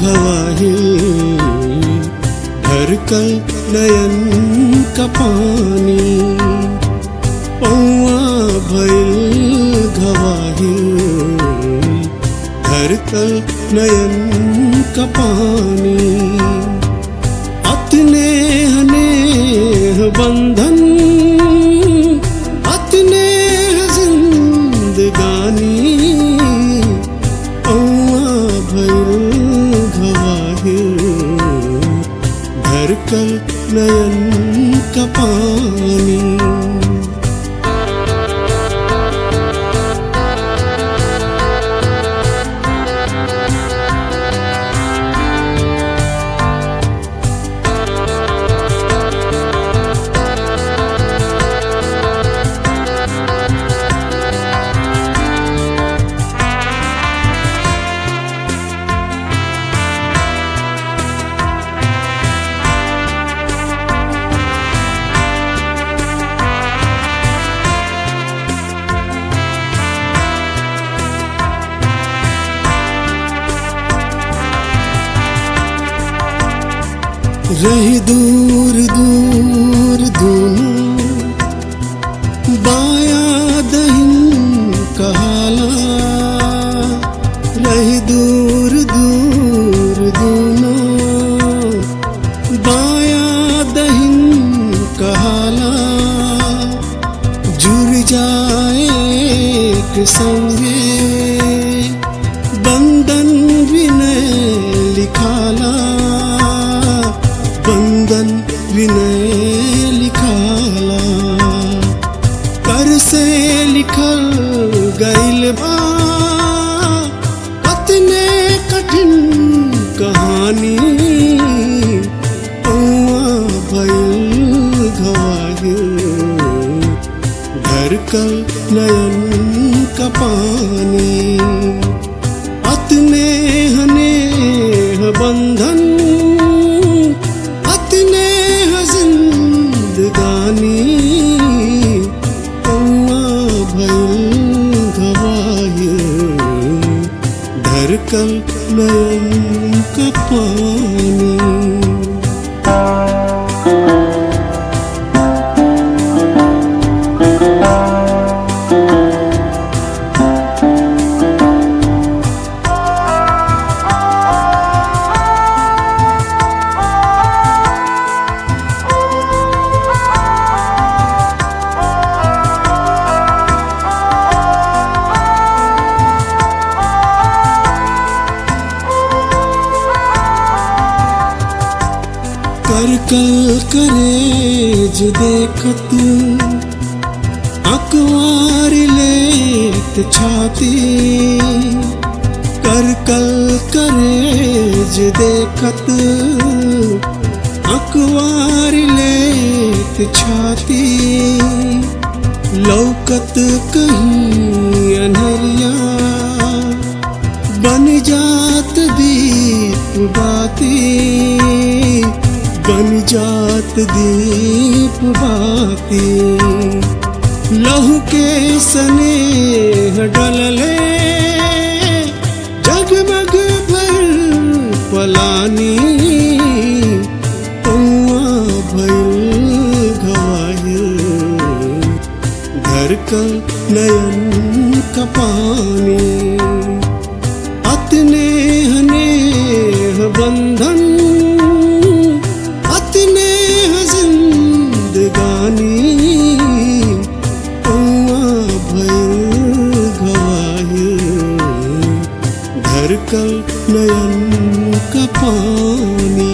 घवाहिल धड़कल नयन का पानी। पौआ भइल घवाहिल धड़कल नयन का पानी। अतने हनेह बंधन अतने जिंदगानी। पौआ भइल घवाहिल धड़कल नयन का पानी। रही दूर दूर दूनो बाया दहिन कहाला। रही दूर दूर दूनो बाया दहिन कहाला। जुड़ जाए एक संगे बंधन विनय लिखाला। बंधन विनय लिखाला। कर से लिखल गइल बा कतने कठिन कहानी। पौआ भइल घवाहिल धड़कल नयन का पानी। अतने हनेह बंधन अतने जिंदगानी। पौआ भइल घवाहिल धड़कल नयन का पानी। करकल करेज देखत अखबार लेत छाती। करकल करेज देखत अखबार लेत छाती। लौकत कहीं अनहरिया बन जात दीप बाती। बन जात दीप बाती। लहू के स्नेह डलले जगमग भर पलानी। पौआ भइल घवाहिल धड़कल नयन का पानी। अतने हनेह बंधन अतने जिंदगानी। पौआ भइल घवाहिल धड़कल नयन का पानी।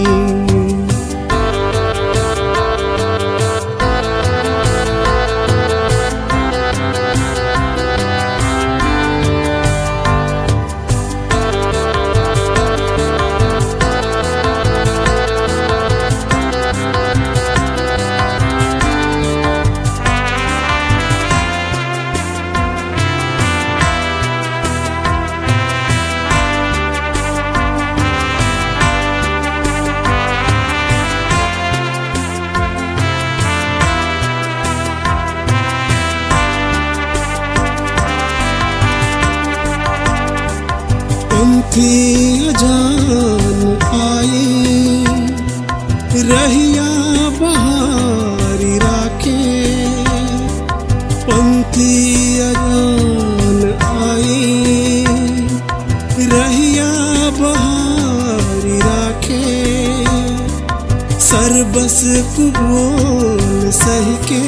सरबस कुबोल सह के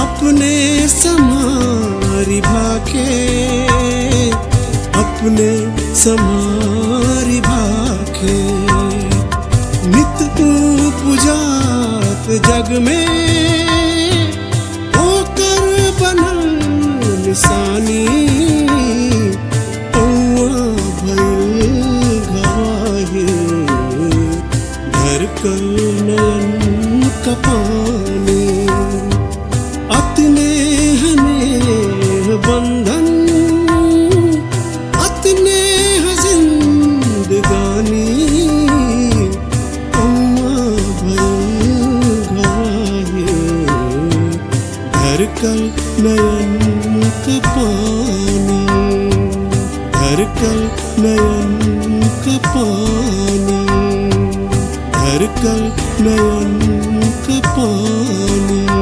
अपने समारी भाके, अपने समारी भाके। नित पूजात जग में होकर बनल निशानी, पौआ भइल घवाहिर धड़कल नयन का पानी। अतने हनेह बंधन, अतने जिंदगानी, पौआ भइल घवाहिर धड़कल नयन का पानी, धड़कल नयन का पानी, धड़कल नयन का पानी।